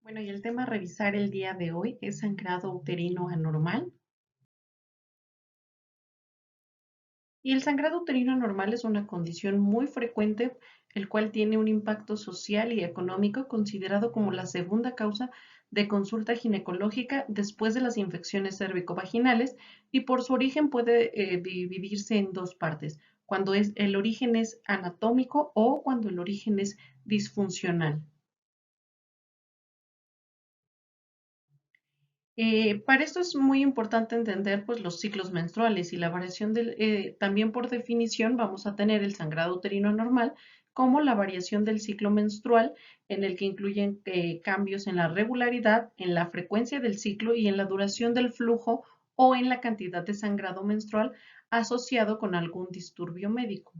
Bueno, y el tema a revisar el día de hoy es sangrado uterino anormal. Y el sangrado uterino anormal es una condición muy frecuente, el cual tiene un impacto social y económico considerado como la segunda causa de consulta ginecológica después de las infecciones cervicovaginales y por su origen puede dividirse en dos partes, cuando el origen es anatómico o cuando el origen es disfuncional. Para esto es muy importante entender pues, los ciclos menstruales y la variación también por definición vamos a tener el sangrado uterino normal como la variación del ciclo menstrual en el que incluyen cambios en la regularidad, en la frecuencia del ciclo y en la duración del flujo o en la cantidad de sangrado menstrual asociado con algún disturbio médico.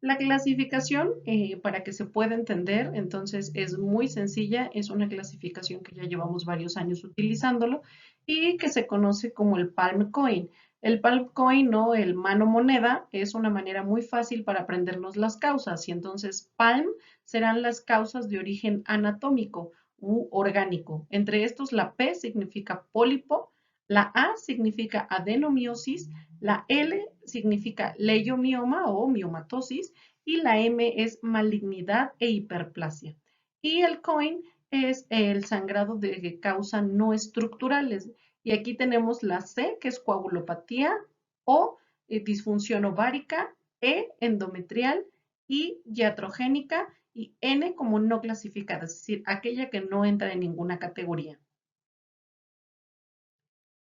La clasificación, para que se pueda entender, entonces es muy sencilla, es una clasificación que ya llevamos varios años utilizándolo y que se conoce como el Palm Coin. El Palm Coin o el mano moneda es una manera muy fácil para aprendernos las causas y entonces Palm serán las causas de origen anatómico u orgánico. Entre estos la P significa pólipo, la A significa adenomiosis, la L significa leiomioma o miomatosis y la M es malignidad e hiperplasia. Y el COIN es el sangrado de causa no estructurales. Y aquí tenemos la C, que es coagulopatía, O, disfunción ovárica, E, endometrial, I, iatrogénica y N como no clasificada, es decir, aquella que no entra en ninguna categoría.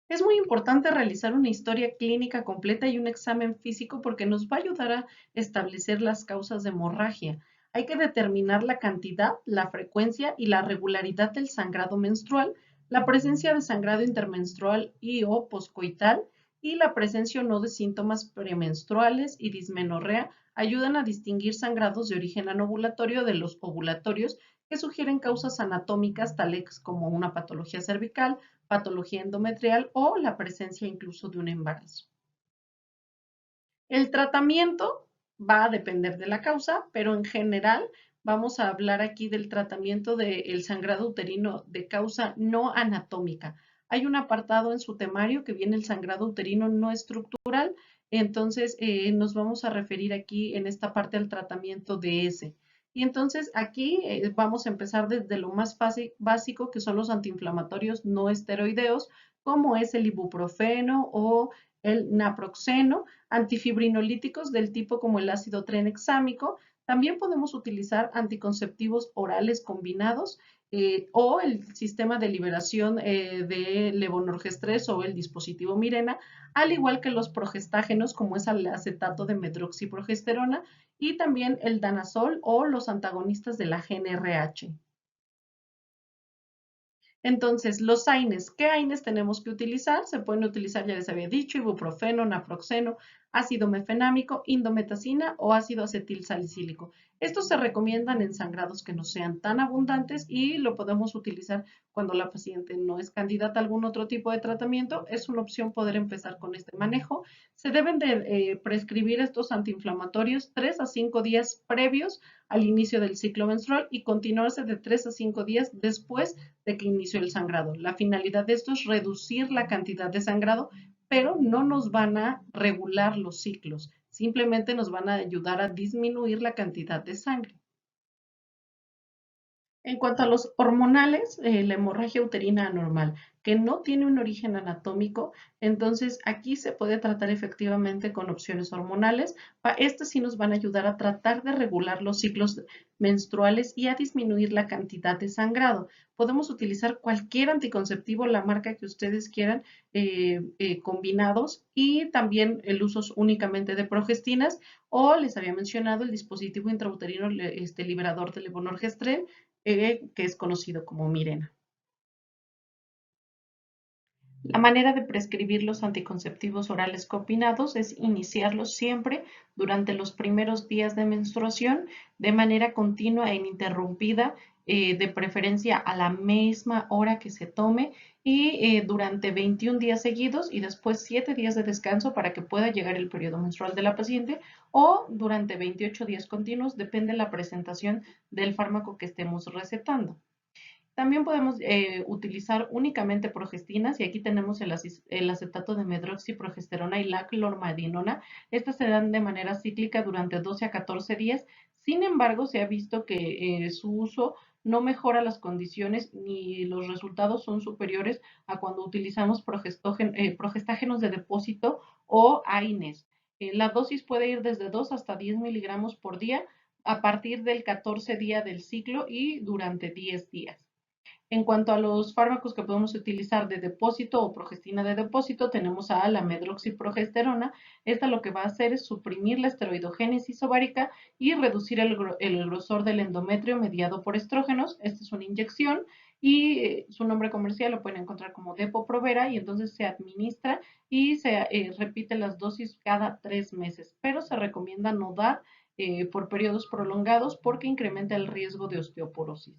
Es muy importante realizar una historia clínica completa y un examen físico porque nos va a ayudar a establecer las causas de hemorragia. Hay que determinar la cantidad, la frecuencia y la regularidad del sangrado menstrual, la presencia de sangrado intermenstrual y o poscoital y la presencia o no de síntomas premenstruales y dismenorrea ayudan a distinguir sangrados de origen anovulatorio de los ovulatorios que sugieren causas anatómicas tales como una patología cervical, patología endometrial o la presencia incluso de un embarazo. El tratamiento va a depender de la causa, pero en general vamos a hablar aquí del tratamiento del sangrado uterino de causa no anatómica. Hay un apartado en su temario que viene el sangrado uterino no estructural, entonces nos vamos a referir aquí en esta parte al tratamiento de ese. Y entonces aquí vamos a empezar desde lo más fácil, básico, que son los antiinflamatorios no esteroideos, como es el ibuprofeno o el naproxeno, antifibrinolíticos del tipo como el ácido tranexámico. También podemos utilizar anticonceptivos orales combinados o el sistema de liberación de levonorgestrel o el dispositivo Mirena, al igual que los progestágenos como es el acetato de medroxiprogesterona y también el danazol o los antagonistas de la GnRH. Entonces, los AINES, ¿qué AINES tenemos que utilizar? Se pueden utilizar, ya les había dicho, ibuprofeno, naproxeno, ácido mefenámico, indometacina o ácido acetilsalicílico. Estos se recomiendan en sangrados que no sean tan abundantes y lo podemos utilizar cuando la paciente no es candidata a algún otro tipo de tratamiento. Es una opción poder empezar con este manejo. Se deben de prescribir estos antiinflamatorios 3 a 5 días previos al inicio del ciclo menstrual y continuarse de 3 a 5 días después de que inició el sangrado. La finalidad de esto es reducir la cantidad de sangrado, pero no nos van a regular los ciclos, simplemente nos van a ayudar a disminuir la cantidad de sangre. En cuanto a los hormonales, la hemorragia uterina anormal, que no tiene un origen anatómico, entonces aquí se puede tratar efectivamente con opciones hormonales. Estas sí nos van a ayudar a tratar de regular los ciclos menstruales y a disminuir la cantidad de sangrado. Podemos utilizar cualquier anticonceptivo, la marca que ustedes quieran, combinados y también el uso únicamente de progestinas o les había mencionado el dispositivo intrauterino liberador de levonorgestrel que es conocido como Mirena. La manera de prescribir los anticonceptivos orales combinados es iniciarlos siempre durante los primeros días de menstruación de manera continua e ininterrumpida, de preferencia a la misma hora que se tome y durante 21 días seguidos y después 7 días de descanso para que pueda llegar el periodo menstrual de la paciente o durante 28 días continuos, depende de la presentación del fármaco que estemos recetando. También podemos utilizar únicamente progestinas y aquí tenemos el acetato de medroxiprogesterona y la clormadinona. Estas se dan de manera cíclica durante 12 a 14 días. Sin embargo, se ha visto que su uso no mejora las condiciones ni los resultados son superiores a cuando utilizamos progestágenos de depósito o AINES. La dosis puede ir desde 2 hasta 10 miligramos por día a partir del 14 día del ciclo y durante 10 días. En cuanto a los fármacos que podemos utilizar de depósito o progestina de depósito, tenemos a la medroxiprogesterona. Esta lo que va a hacer es suprimir la esteroidogénesis ovárica y reducir el grosor del endometrio mediado por estrógenos. Esta es una inyección y su nombre comercial lo pueden encontrar como Depo-Provera y entonces se administra y se repite las dosis cada 3 meses, pero se recomienda no dar por periodos prolongados porque incrementa el riesgo de osteoporosis.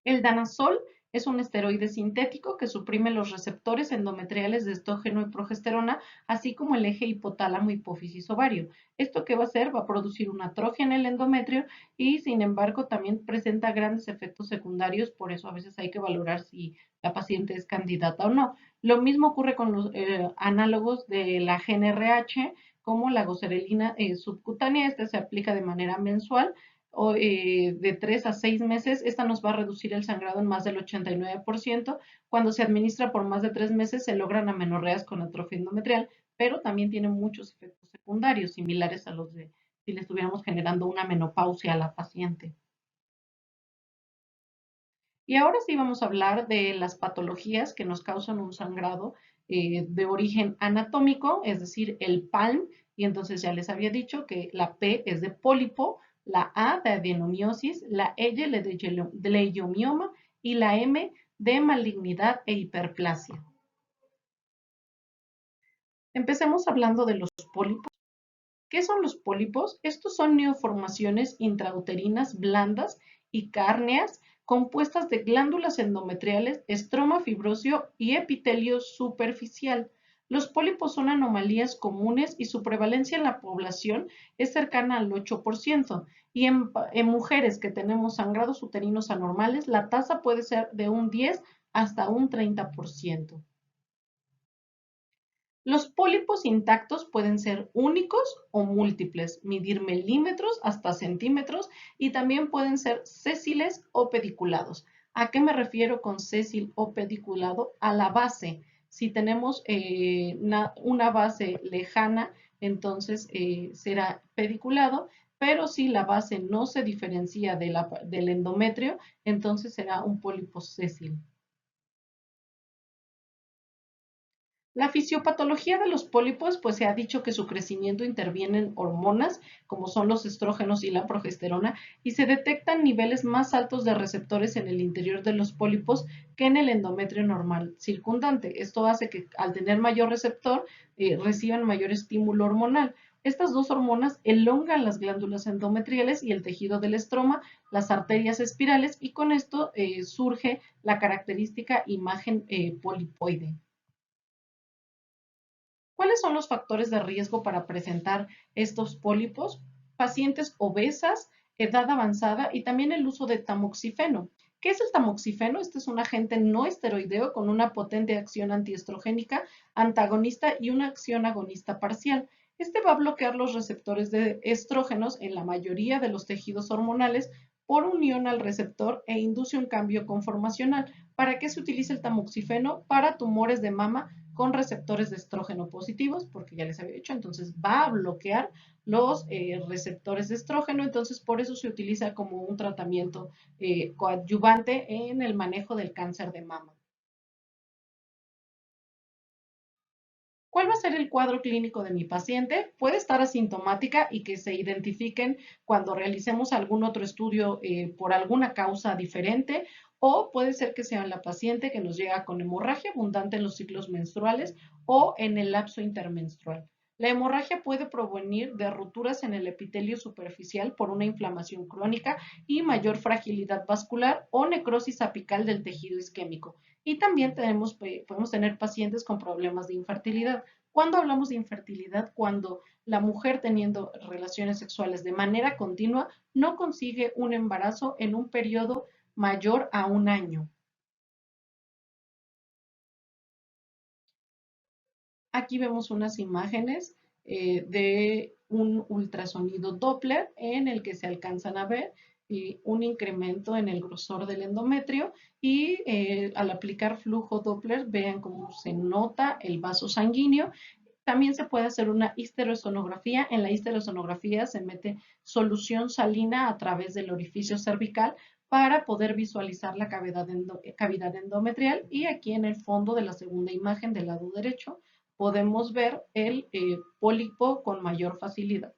El danazol es un esteroide sintético que suprime los receptores endometriales de estrógeno y progesterona, así como el eje hipotálamo hipófisis ovario. ¿Esto qué va a hacer? Va a producir una atrofia en el endometrio y sin embargo también presenta grandes efectos secundarios, por eso a veces hay que valorar si la paciente es candidata o no. Lo mismo ocurre con los análogos de la GnRH, como la goserelina subcutánea. Esta se aplica de manera mensual o, de 3 a 6 meses, esta nos va a reducir el sangrado en más del 89%. Cuando se administra por más de 3 meses se logran amenorreas con atrofia endometrial, pero también tiene muchos efectos secundarios similares a los de si le estuviéramos generando una menopausia a la paciente. Y ahora sí vamos a hablar de las patologías que nos causan un sangrado de origen anatómico, es decir, el PALM, y entonces ya les había dicho que la P es de pólipo, la A de adenomiosis, la L de leiomioma y la M de malignidad e hiperplasia. Empecemos hablando de los pólipos. ¿Qué son los pólipos? Estos son neoformaciones intrauterinas blandas y cárneas compuestas de glándulas endometriales, estroma fibrosio y epitelio superficial. Los pólipos son anomalías comunes y su prevalencia en la población es cercana al 8%. Y en mujeres que tenemos sangrados uterinos anormales, la tasa puede ser de un 10 hasta un 30%. Los pólipos intactos pueden ser únicos o múltiples, medir milímetros hasta centímetros y también pueden ser sésiles o pediculados. ¿A qué me refiero con sésil o pediculado? A la base. Si tenemos una base lejana, entonces será pediculado, pero si la base no se diferencia del endometrio, entonces será un pólipo sésil. La fisiopatología de los pólipos, pues se ha dicho que su crecimiento interviene en hormonas, como son los estrógenos y la progesterona, y se detectan niveles más altos de receptores en el interior de los pólipos que en el endometrio normal circundante. Esto hace que al tener mayor receptor, reciban mayor estímulo hormonal. Estas dos hormonas elongan las glándulas endometriales y el tejido del estroma, las arterias espirales, y con esto surge la característica imagen polipoide. ¿Cuáles son los factores de riesgo para presentar estos pólipos? Pacientes obesas, edad avanzada y también el uso de tamoxifeno. ¿Qué es el tamoxifeno? Este es un agente no esteroideo con una potente acción antiestrogénica, antagonista y una acción agonista parcial. Este va a bloquear los receptores de estrógenos en la mayoría de los tejidos hormonales por unión al receptor e induce un cambio conformacional. ¿Para qué se utiliza el tamoxifeno? Para tumores de mama con receptores de estrógeno positivos, porque ya les había dicho, entonces va a bloquear los receptores de estrógeno, entonces por eso se utiliza como un tratamiento coadyuvante en el manejo del cáncer de mama. ¿Cuál va a ser el cuadro clínico de mi paciente? Puede estar asintomática y que se identifiquen cuando realicemos algún otro estudio por alguna causa diferente, o puede ser que sea la paciente que nos llega con hemorragia abundante en los ciclos menstruales o en el lapso intermenstrual. La hemorragia puede provenir de rupturas en el epitelio superficial por una inflamación crónica y mayor fragilidad vascular o necrosis apical del tejido isquémico. Y también podemos tener pacientes con problemas de infertilidad. ¿Cuándo hablamos de infertilidad? Cuando la mujer teniendo relaciones sexuales de manera continua no consigue un embarazo en un periodo mayor a un año. Aquí vemos unas imágenes de un ultrasonido Doppler en el que se alcanzan a ver un incremento en el grosor del endometrio y al aplicar flujo Doppler vean cómo se nota el vaso sanguíneo. También se puede hacer una histerosonografía. En la histerosonografía se mete solución salina a través del orificio cervical para poder visualizar la cavidad endometrial, y aquí en el fondo de la segunda imagen del lado derecho podemos ver el pólipo con mayor facilidad.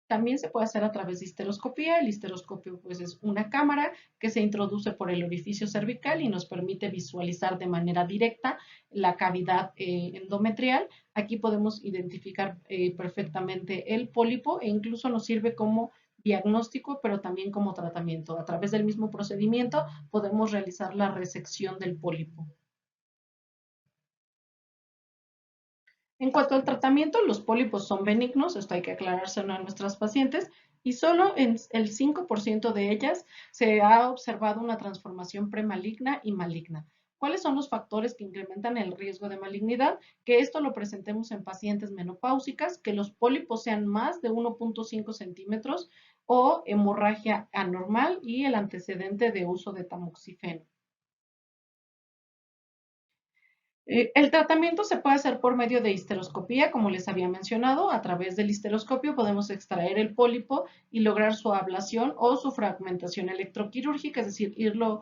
También se puede hacer a través de histeroscopía. El histeroscopio pues es una cámara que se introduce por el orificio cervical y nos permite visualizar de manera directa la cavidad endometrial. Aquí podemos identificar perfectamente el pólipo e incluso nos sirve como diagnóstico, pero también como tratamiento. A través del mismo procedimiento podemos realizar la resección del pólipo. En cuanto al tratamiento, los pólipos son benignos, esto hay que aclarárselo a nuestras pacientes, y solo en el 5% de ellas se ha observado una transformación premaligna y maligna. ¿Cuáles son los factores que incrementan el riesgo de malignidad? Que esto lo presentemos en pacientes menopáusicas, que los pólipos sean más de 1.5 centímetros o hemorragia anormal y el antecedente de uso de tamoxifeno. El tratamiento se puede hacer por medio de histeroscopía, como les había mencionado. A través del histeroscopio podemos extraer el pólipo y lograr su ablación o su fragmentación electroquirúrgica, es decir, irlo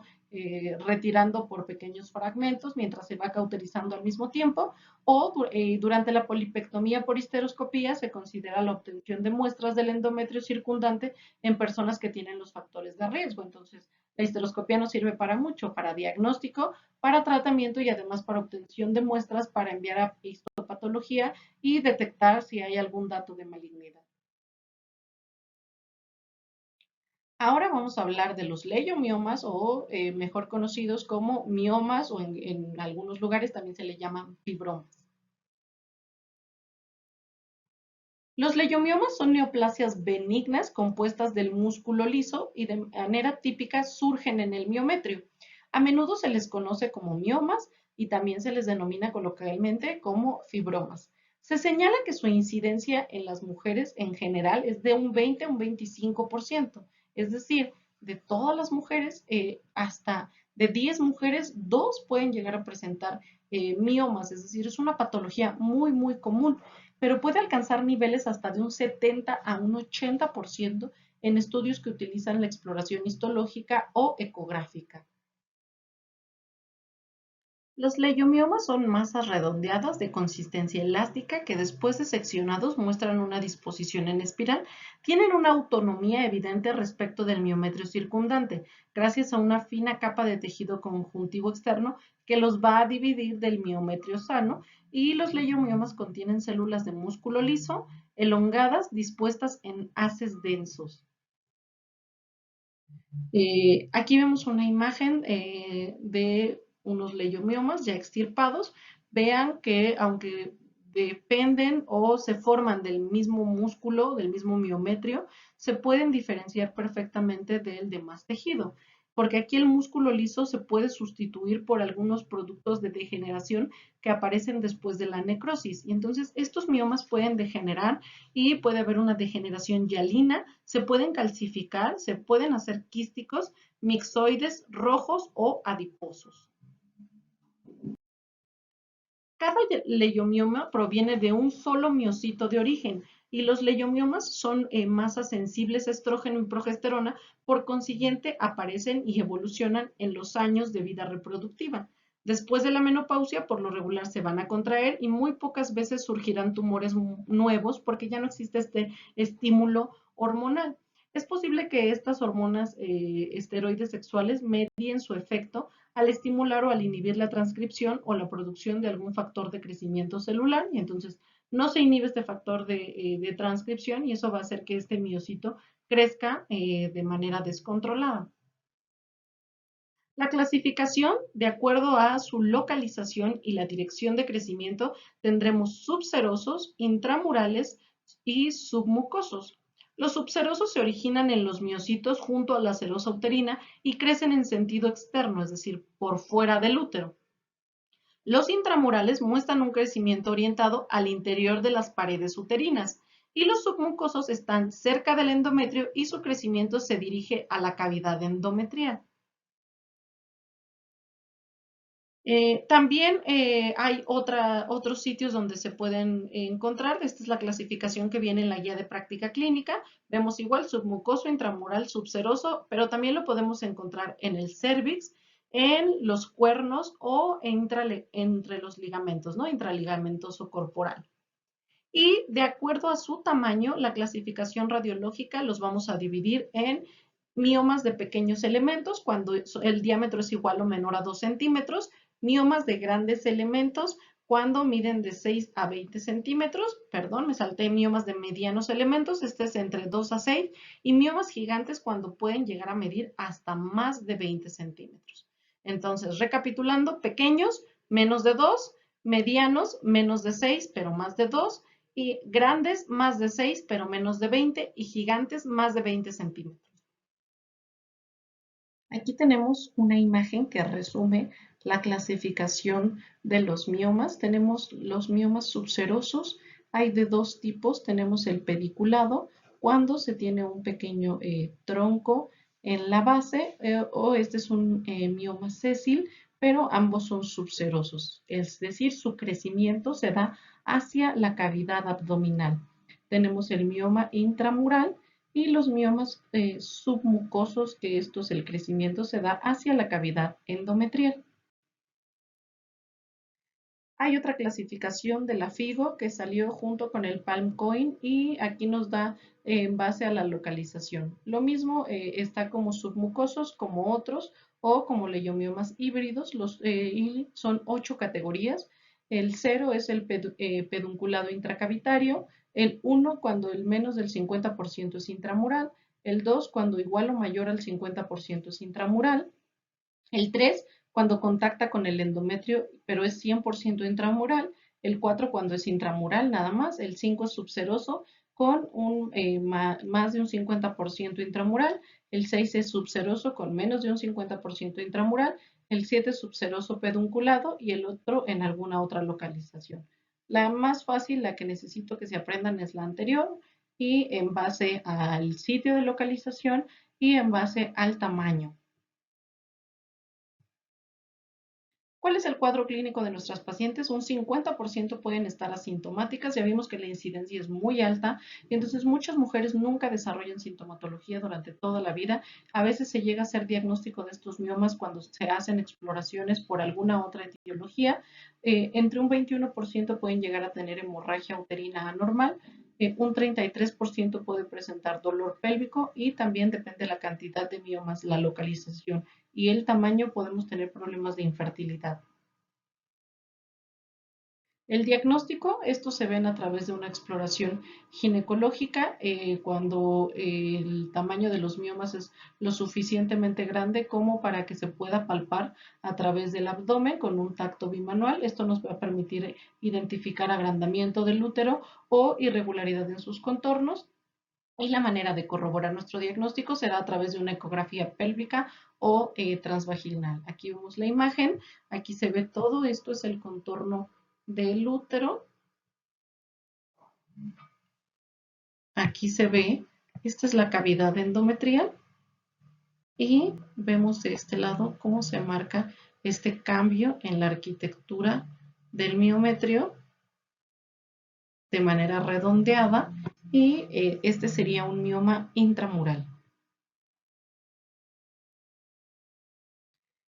retirando por pequeños fragmentos mientras se va cauterizando al mismo tiempo. O durante la polipectomía por histeroscopía se considera la obtención de muestras del endometrio circundante en personas que tienen los factores de riesgo. Entonces, la histeroscopía nos sirve para mucho, para diagnóstico, para tratamiento y además para obtención de muestras para enviar a histopatología y detectar si hay algún dato de malignidad. Ahora vamos a hablar de los leiomiomas o mejor conocidos como miomas o en algunos lugares también se le llaman fibromas. Los leiomiomas son neoplasias benignas compuestas del músculo liso y de manera típica surgen en el miometrio. A menudo se les conoce como miomas y también se les denomina coloquialmente como fibromas. Se señala que su incidencia en las mujeres en general es de un 20 a un 25%, es decir, de todas las mujeres, hasta de 10 mujeres, 2 pueden llegar a presentar miomas, es decir, es una patología muy, muy común, pero puede alcanzar niveles hasta de un 70 a un 80% en estudios que utilizan la exploración histológica o ecográfica. Los leiomiomas son masas redondeadas de consistencia elástica que después de seccionados muestran una disposición en espiral. Tienen una autonomía evidente respecto del miometrio circundante, gracias a una fina capa de tejido conjuntivo externo que los va a dividir del miometrio sano, y los leiomiomas contienen células de músculo liso, elongadas, dispuestas en haces densos. Aquí vemos una imagen de unos leiomiomas ya extirpados. Vean que aunque dependen o se forman del mismo músculo, del mismo miometrio, se pueden diferenciar perfectamente del demás tejido, porque aquí el músculo liso se puede sustituir por algunos productos de degeneración que aparecen después de la necrosis. Y entonces estos miomas pueden degenerar y puede haber una degeneración hialina, se pueden calcificar, se pueden hacer quísticos, mixoides, rojos o adiposos. Cada leiomioma proviene de un solo miocito de origen, y los leiomiomas son masas sensibles a estrógeno y progesterona, por consiguiente aparecen y evolucionan en los años de vida reproductiva. Después de la menopausia, por lo regular se van a contraer y muy pocas veces surgirán tumores nuevos porque ya no existe este estímulo hormonal. Es posible que estas hormonas esteroides sexuales medien su efecto al estimular o al inhibir la transcripción o la producción de algún factor de crecimiento celular, y entonces no se inhibe este factor de transcripción y eso va a hacer que este miocito crezca de manera descontrolada. La clasificación, de acuerdo a su localización y la dirección de crecimiento, tendremos subserosos, intramurales y submucosos. Los subserosos se originan en los miocitos junto a la serosa uterina y crecen en sentido externo, es decir, por fuera del útero. Los intramurales muestran un crecimiento orientado al interior de las paredes uterinas y los submucosos están cerca del endometrio y su crecimiento se dirige a la cavidad endometrial. También hay otros sitios donde se pueden encontrar. Esta es la clasificación que viene en la guía de práctica clínica. Vemos igual submucoso, intramural, subseroso, pero también lo podemos encontrar en el cérvix, en los cuernos o entre los ligamentos, ¿no? Intraligamentoso corporal. Y de acuerdo a su tamaño, la clasificación radiológica los vamos a dividir en miomas de pequeños elementos, cuando el diámetro es igual o menor a 2 centímetros, miomas de grandes elementos, cuando miden de 6 a 20 centímetros, perdón, me salté miomas de medianos elementos, este es entre 2 a 6, y miomas gigantes cuando pueden llegar a medir hasta más de 20 centímetros. Entonces, recapitulando, pequeños, menos de 2, medianos, menos de 6, pero más de 2, y grandes más de 6 pero menos de 20 y gigantes más de 20 centímetros. Aquí tenemos una imagen que resume la clasificación de los miomas. Tenemos los miomas subserosos, hay de dos tipos. Tenemos el pediculado, cuando se tiene un pequeño tronco en la base, o este es un mioma sésil, pero ambos son subserosos, es decir, su crecimiento se da hacia la cavidad abdominal. Tenemos el mioma intramural y los miomas submucosos, que estos el crecimiento se da hacia la cavidad endometrial. Hay otra clasificación de la FIGO que salió junto con el Palm Coin y aquí nos da en base a la localización. Lo mismo está como submucosos, como otros, o como leiomiomas híbridos, y son 8 categorías. El 0 es el pedunculado intracavitario, el 1 cuando el menos del 50% es intramural, el 2 cuando igual o mayor al 50% es intramural, el 3 cuando contacta con el endometrio, pero es 100% intramural, el 4 cuando es intramural nada más, el 5 es subseroso con más de un 50% intramural, el 6 es subseroso con menos de un 50% intramural, el 7 es subseroso pedunculado y el otro en alguna otra localización. La más fácil, la que necesito que se aprendan es la anterior y en base al sitio de localización y en base al tamaño. ¿Cuál es el cuadro clínico de nuestras pacientes? Un 50% pueden estar asintomáticas, ya vimos que la incidencia es muy alta y entonces muchas mujeres nunca desarrollan sintomatología durante toda la vida. A veces se llega a hacer diagnóstico de estos miomas cuando se hacen exploraciones por alguna otra etiología. Entre un 21% pueden llegar a tener hemorragia uterina anormal, un 33% puede presentar dolor pélvico y también depende de la cantidad de miomas, la localización y el tamaño, podemos tener problemas de infertilidad. El diagnóstico, estos se ven a través de una exploración ginecológica cuando el tamaño de los miomas es lo suficientemente grande como para que se pueda palpar a través del abdomen con un tacto bimanual. Esto nos va a permitir identificar agrandamiento del útero o irregularidad en sus contornos. Y la manera de corroborar nuestro diagnóstico será a través de una ecografía pélvica o transvaginal. Aquí vemos la imagen, aquí se ve todo, esto es el contorno del útero. Aquí se ve, esta es la cavidad endometrial y vemos de este lado cómo se marca este cambio en la arquitectura del miometrio de manera redondeada y este sería un mioma intramural.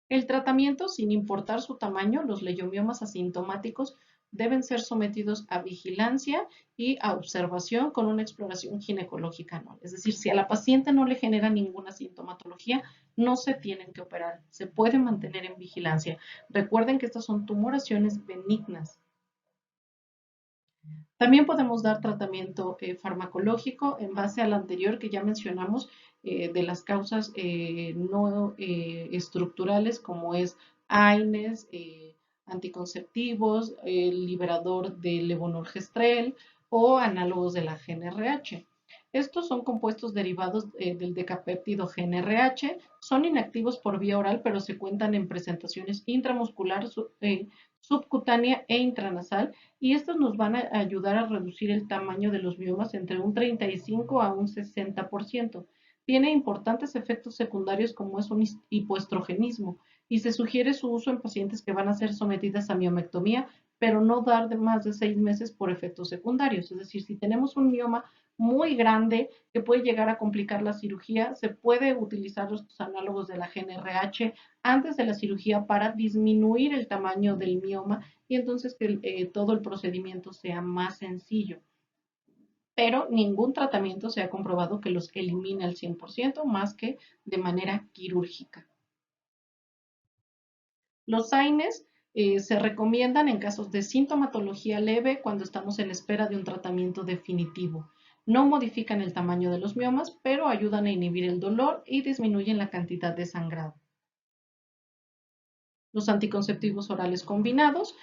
El tratamiento, sin importar su tamaño, los leiomiomas asintomáticos deben ser sometidos a vigilancia y a observación con una exploración ginecológica anual. Es decir, si a la paciente no le genera ninguna sintomatología, no se tienen que operar, se puede mantener en vigilancia. Recuerden que estas son tumoraciones benignas. También podemos dar tratamiento farmacológico en base al anterior que ya mencionamos de las causas no estructurales como es AINES, anticonceptivos, el liberador del levonorgestrel o análogos de la GnRH. Estos son compuestos derivados del decapéptido GnRH, son inactivos por vía oral, pero se cuentan en presentaciones intramuscular, subcutánea e intranasal, y estos nos van a ayudar a reducir el tamaño de los miomas entre un 35 a un 60%. Tiene importantes efectos secundarios como es un hipoestrogenismo y se sugiere su uso en pacientes que van a ser sometidas a miomectomía, pero no dar de más de 6 meses por efectos secundarios. Es decir, si tenemos un mioma muy grande que puede llegar a complicar la cirugía, se puede utilizar los análogos de la GnRH antes de la cirugía para disminuir el tamaño del mioma y entonces que todo el procedimiento sea más sencillo. Pero ningún tratamiento se ha comprobado que los elimine al 100% más que de manera quirúrgica. Los AINES se recomiendan en casos de sintomatología leve cuando estamos en espera de un tratamiento definitivo. No modifican el tamaño de los miomas, pero ayudan a inhibir el dolor y disminuyen la cantidad de sangrado. Los anticonceptivos orales combinados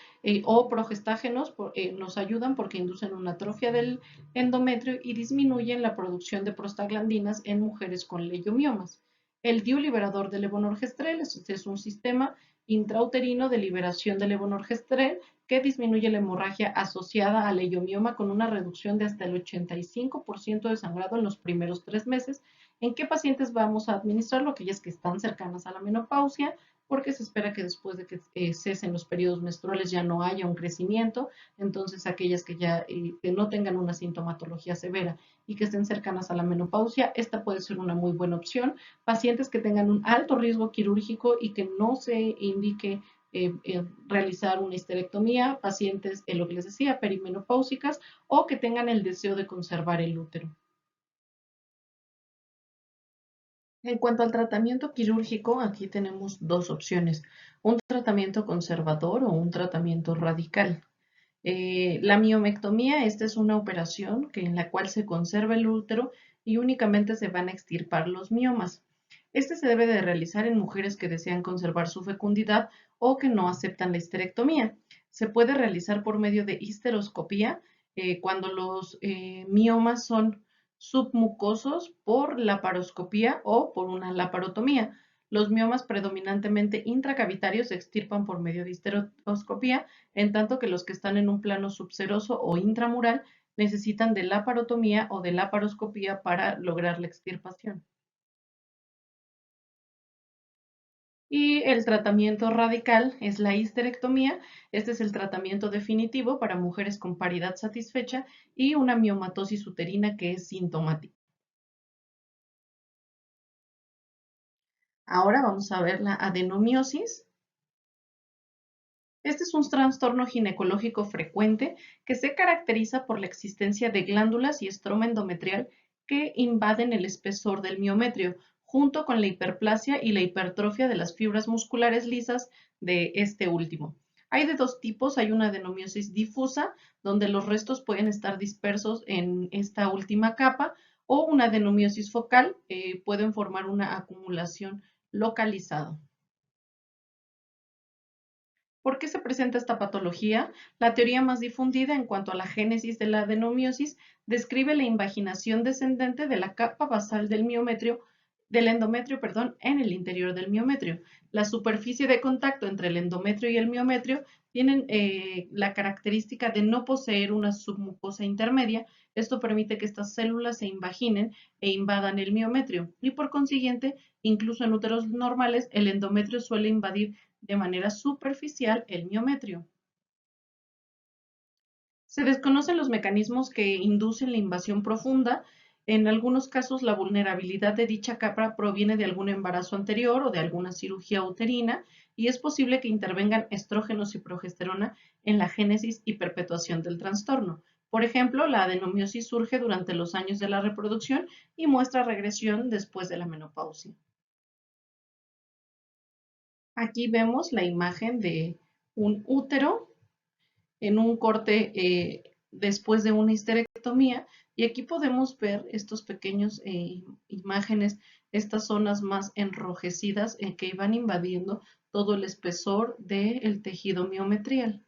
o progestágenos nos ayudan porque inducen una atrofia del endometrio y disminuyen la producción de prostaglandinas en mujeres con leiomiomas. El DIU liberador de levonorgestrel es un sistema intrauterino de liberación de levonorgestrel que disminuye la hemorragia asociada al leiomioma con una reducción de hasta el 85% de sangrado en los primeros 3 meses. ¿En qué pacientes vamos a administrarlo? Aquellas que están cercanas a la menopausia, porque se espera que después de que cesen los periodos menstruales ya no haya un crecimiento, entonces aquellas que ya que no tengan una sintomatología severa y que estén cercanas a la menopausia, esta puede ser una muy buena opción. Pacientes que tengan un alto riesgo quirúrgico y que no se indique realizar una histerectomía, pacientes, lo que les decía, perimenopáusicas o que tengan el deseo de conservar el útero. En cuanto al tratamiento quirúrgico, aquí tenemos dos opciones, un tratamiento conservador o un tratamiento radical. La miomectomía, esta es una operación en la cual se conserva el útero y únicamente se van a extirpar los miomas. Este se debe de realizar en mujeres que desean conservar su fecundidad o que no aceptan la histerectomía. Se puede realizar por medio de histeroscopía cuando los miomas son submucosos por laparoscopía o por una laparotomía. Los miomas predominantemente intracavitarios se extirpan por medio de histeroscopía, en tanto que los que están en un plano subseroso o intramural necesitan de laparotomía o de laparoscopía para lograr la extirpación. Y el tratamiento radical es la histerectomía. Este es el tratamiento definitivo para mujeres con paridad satisfecha y una miomatosis uterina que es sintomática. Ahora vamos a ver la adenomiosis. Este es un trastorno ginecológico frecuente que se caracteriza por la existencia de glándulas y estroma endometrial que invaden el espesor del miometrio, junto con la hiperplasia y la hipertrofia de las fibras musculares lisas de este último. Hay de dos tipos, hay una adenomiosis difusa, donde los restos pueden estar dispersos en esta última capa, o una adenomiosis focal, pueden formar una acumulación localizada. ¿Por qué se presenta esta patología? La teoría más difundida en cuanto a la génesis de la adenomiosis describe la invaginación descendente de la capa basal del endometrio, perdón, en el interior del miometrio. La superficie de contacto entre el endometrio y el miometrio tienen la característica de no poseer una submucosa intermedia. Esto permite que estas células se invaginen e invadan el miometrio y por consiguiente, incluso en úteros normales, el endometrio suele invadir de manera superficial el miometrio. Se desconocen los mecanismos que inducen la invasión profunda En algunos casos, la vulnerabilidad de dicha capa proviene de algún embarazo anterior o de alguna cirugía uterina y es posible que intervengan estrógenos y progesterona en la génesis y perpetuación del trastorno. Por ejemplo, la adenomiosis surge durante los años de la reproducción y muestra regresión después de la menopausia. Aquí vemos la imagen de un útero en un corte después de una histerectomía y aquí podemos ver estos pequeños imágenes, estas zonas más enrojecidas que van invadiendo todo el espesor del tejido miometrial.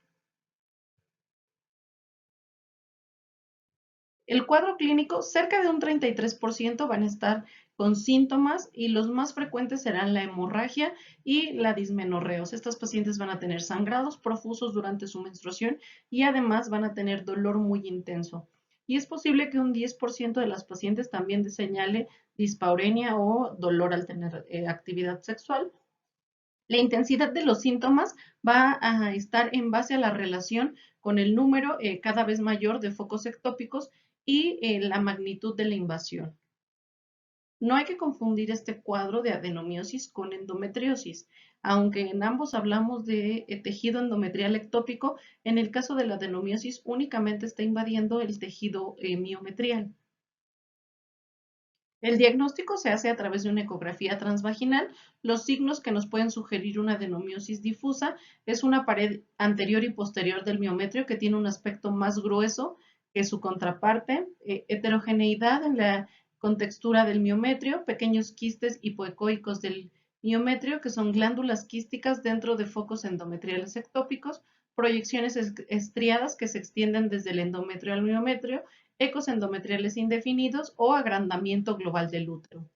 El cuadro clínico, cerca de un 33% van a estar con síntomas y los más frecuentes serán la hemorragia y la dismenorrea. Estas pacientes van a tener sangrados profusos durante su menstruación y además van a tener dolor muy intenso. Y es posible que un 10% de las pacientes también señale dispaurenia o dolor al tener actividad sexual. La intensidad de los síntomas va a estar en base a la relación con el número cada vez mayor de focos ectópicos y la magnitud de la invasión. No hay que confundir este cuadro de adenomiosis con endometriosis, aunque en ambos hablamos de tejido endometrial ectópico, en el caso de la adenomiosis únicamente está invadiendo el tejido miometrial. El diagnóstico se hace a través de una ecografía transvaginal. Los signos que nos pueden sugerir una adenomiosis difusa es una pared anterior y posterior del miometrio que tiene un aspecto más grueso que su contraparte, heterogeneidad en la contextura del miometrio, pequeños quistes hipoecoicos del miometrio que son glándulas quísticas dentro de focos endometriales ectópicos, proyecciones estriadas que se extienden desde el endometrio al miometrio, ecos endometriales indefinidos o agrandamiento global del útero.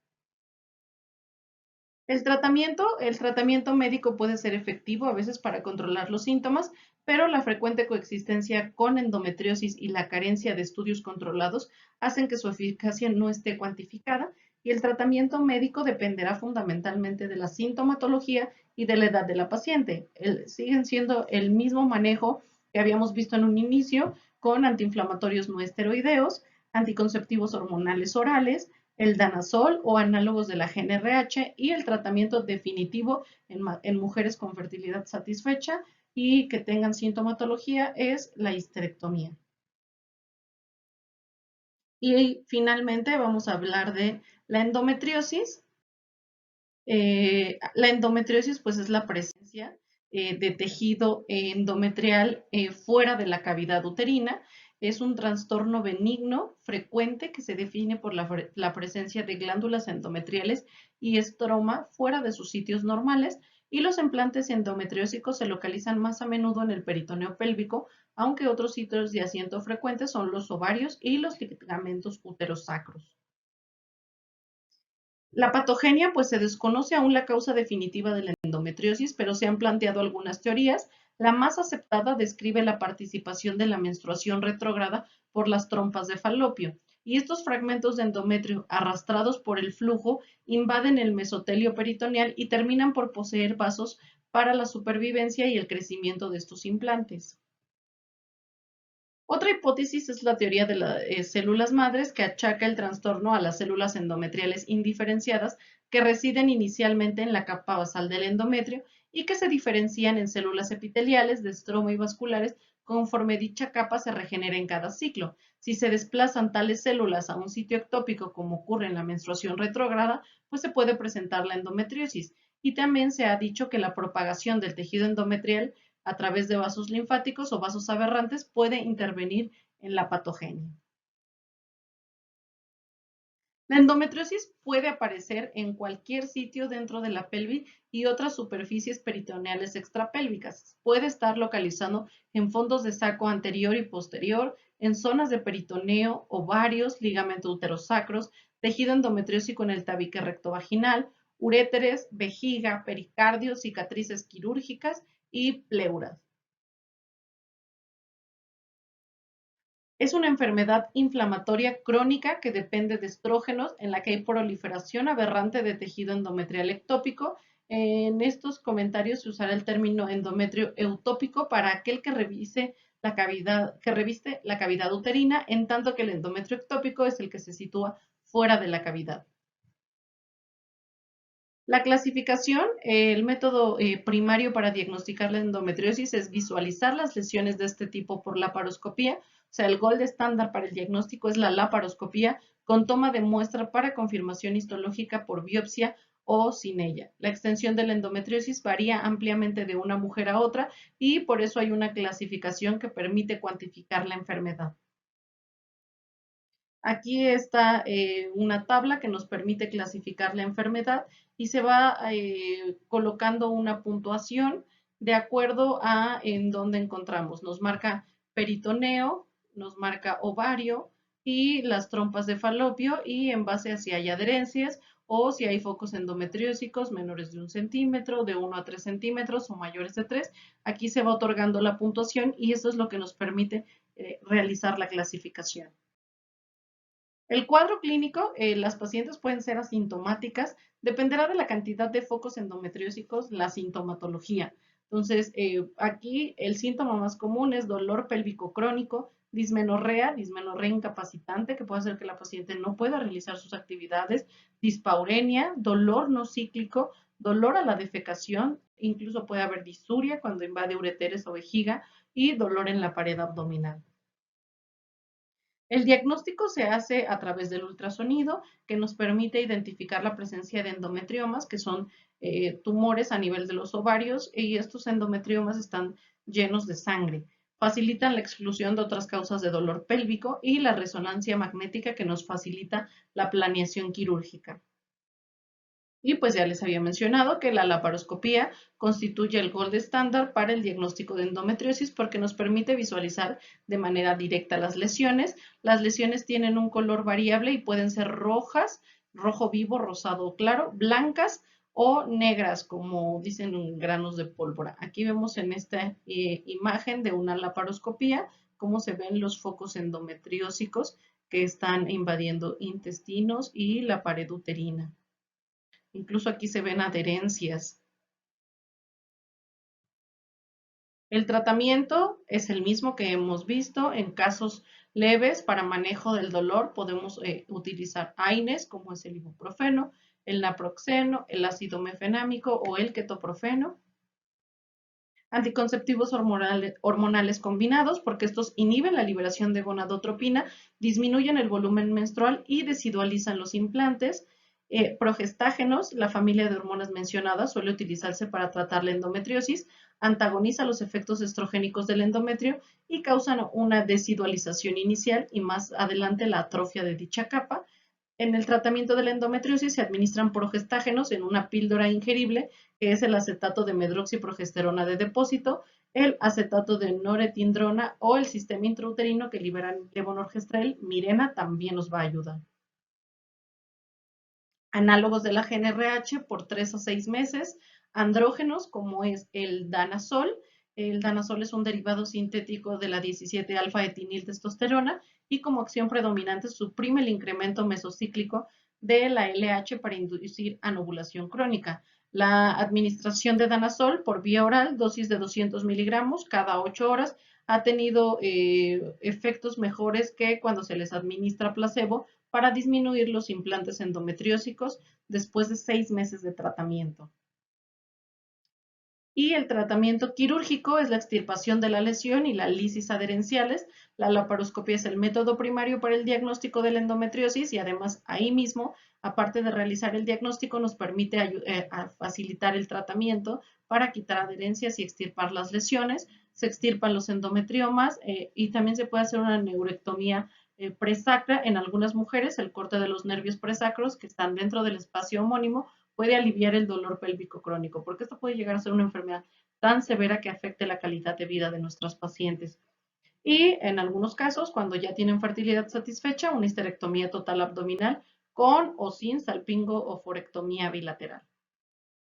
El tratamiento médico puede ser efectivo a veces para controlar los síntomas, pero la frecuente coexistencia con endometriosis y la carencia de estudios controlados hacen que su eficacia no esté cuantificada y el tratamiento médico dependerá fundamentalmente de la sintomatología y de la edad de la paciente. Siguen siendo el mismo manejo que habíamos visto en un inicio con antiinflamatorios no esteroideos, anticonceptivos hormonales orales, el danazol o análogos de la GnRH y el tratamiento definitivo en mujeres con fertilidad satisfecha y que tengan sintomatología es la histerectomía. Y finalmente vamos a hablar de la endometriosis. La endometriosis pues es la presencia de tejido endometrial fuera de la cavidad uterina. Es un trastorno benigno frecuente que se define por la presencia de glándulas endometriales y estroma fuera de sus sitios normales y los implantes endometriósicos se localizan más a menudo en el peritoneo pélvico, aunque otros sitios de asiento frecuentes son los ovarios y los ligamentos uterosacros. La patogenia, pues se desconoce aún la causa definitiva de la endometriosis, pero se han planteado algunas teorías. La más aceptada describe la participación de la menstruación retrógrada por las trompas de falopio. Y estos fragmentos de endometrio arrastrados por el flujo invaden el mesotelio peritoneal y terminan por poseer vasos para la supervivencia y el crecimiento de estos implantes. Otra hipótesis es la teoría de las células madres que achaca el trastorno a las células endometriales indiferenciadas que residen inicialmente en la capa basal del endometrio y que se diferencian en células epiteliales, de estroma y vasculares conforme dicha capa se regenera en cada ciclo. Si se desplazan tales células a un sitio ectópico como ocurre en la menstruación retrógrada, pues se puede presentar la endometriosis. Y también se ha dicho que la propagación del tejido endometrial a través de vasos linfáticos o vasos aberrantes puede intervenir en la patogenia. La endometriosis puede aparecer en cualquier sitio dentro de la pelvis y otras superficies peritoneales extrapélvicas. Puede estar localizado en fondos de saco anterior y posterior, en zonas de peritoneo, ovarios, ligamentos uterosacros, tejido endometriósico en el tabique rectovaginal, uréteres, vejiga, pericardio, cicatrices quirúrgicas y pleuras. Es una enfermedad inflamatoria crónica que depende de estrógenos, en la que hay proliferación aberrante de tejido endometrial ectópico. En estos comentarios se usará el término endometrio eutópico para aquel que reviste la cavidad uterina, en tanto que el endometrio ectópico es el que se sitúa fuera de la cavidad. La clasificación, el método primario para diagnosticar la endometriosis es visualizar las lesiones de este tipo por laparoscopía. O sea, el gold estándar para el diagnóstico es la laparoscopía con toma de muestra para confirmación histológica por biopsia o sin ella. La extensión de la endometriosis varía ampliamente de una mujer a otra y por eso hay una clasificación que permite cuantificar la enfermedad. Aquí está una tabla que nos permite clasificar la enfermedad y se va colocando una puntuación de acuerdo a en dónde encontramos. Nos marca peritoneo, nos marca ovario y las trompas de falopio y en base a si hay adherencias o si hay focos endometriósicos menores de 1 centímetro, de 1 a 3 centímetros o mayores de 3. Aquí se va otorgando la puntuación y eso es lo que nos permite realizar la clasificación. El cuadro clínico, las pacientes pueden ser asintomáticas, dependerá de la cantidad de focos endometriósicos, la sintomatología. Entonces, aquí el síntoma más común es dolor pélvico crónico, dismenorrea incapacitante, que puede hacer que la paciente no pueda realizar sus actividades, dispaurenia, dolor no cíclico, dolor a la defecación, incluso puede haber disuria cuando invade ureteres o vejiga y dolor en la pared abdominal. El diagnóstico se hace a través del ultrasonido, que nos permite identificar la presencia de endometriomas, que son tumores a nivel de los ovarios, y estos endometriomas están llenos de sangre. Facilitan la exclusión de otras causas de dolor pélvico y la resonancia magnética que nos facilita la planeación quirúrgica. Y pues ya les había mencionado que la laparoscopía constituye el gold estándar para el diagnóstico de endometriosis porque nos permite visualizar de manera directa las lesiones. Las lesiones tienen un color variable y pueden ser rojas, rojo vivo, rosado claro, blancas o negras, como dicen granos de pólvora. Aquí vemos en esta imagen de una laparoscopía cómo se ven los focos endometriósicos que están invadiendo intestinos y la pared uterina. Incluso aquí se ven adherencias. El tratamiento es el mismo que hemos visto en casos leves para manejo del dolor. Podemos utilizar AINES, como es el ibuprofeno, el naproxeno, el ácido mefenámico o el ketoprofeno. Anticonceptivos hormonales combinados, porque estos inhiben la liberación de gonadotropina, disminuyen el volumen menstrual y desidualizan los implantes. Progestágenos, la familia de hormonas mencionadas, suele utilizarse para tratar la endometriosis, antagoniza los efectos estrogénicos del endometrio y causan una desidualización inicial y más adelante la atrofia de dicha capa. En el tratamiento de la endometriosis se administran progestágenos en una píldora ingerible, que es el acetato de medroxiprogesterona de depósito, el acetato de noretindrona o el sistema intrauterino que libera levonorgestrel, Mirena, también nos va a ayudar. Análogos de la GnRH por 3 a 6 meses, andrógenos como es el danazol. El danazol es un derivado sintético de la 17-alfa-etiniltestosterona y como acción predominante suprime el incremento mesocíclico de la LH para inducir anovulación crónica. La administración de danazol por vía oral, dosis de 200 miligramos cada 8 horas, ha tenido efectos mejores que cuando se les administra placebo para disminuir los implantes endometriósicos después de 6 meses de tratamiento. Y el tratamiento quirúrgico es la extirpación de la lesión y la lisis adherenciales. La laparoscopia es el método primario para el diagnóstico de la endometriosis y además ahí mismo, aparte de realizar el diagnóstico, nos permite facilitar el tratamiento para quitar adherencias y extirpar las lesiones. Se extirpan los endometriomas y también se puede hacer una neurectomía presacra en algunas mujeres, el corte de los nervios presacros que están dentro del espacio homónimo puede aliviar el dolor pélvico crónico, porque esto puede llegar a ser una enfermedad tan severa que afecte la calidad de vida de nuestras pacientes. Y en algunos casos, cuando ya tienen fertilidad satisfecha, una histerectomía total abdominal con o sin salpingo o forectomía bilateral.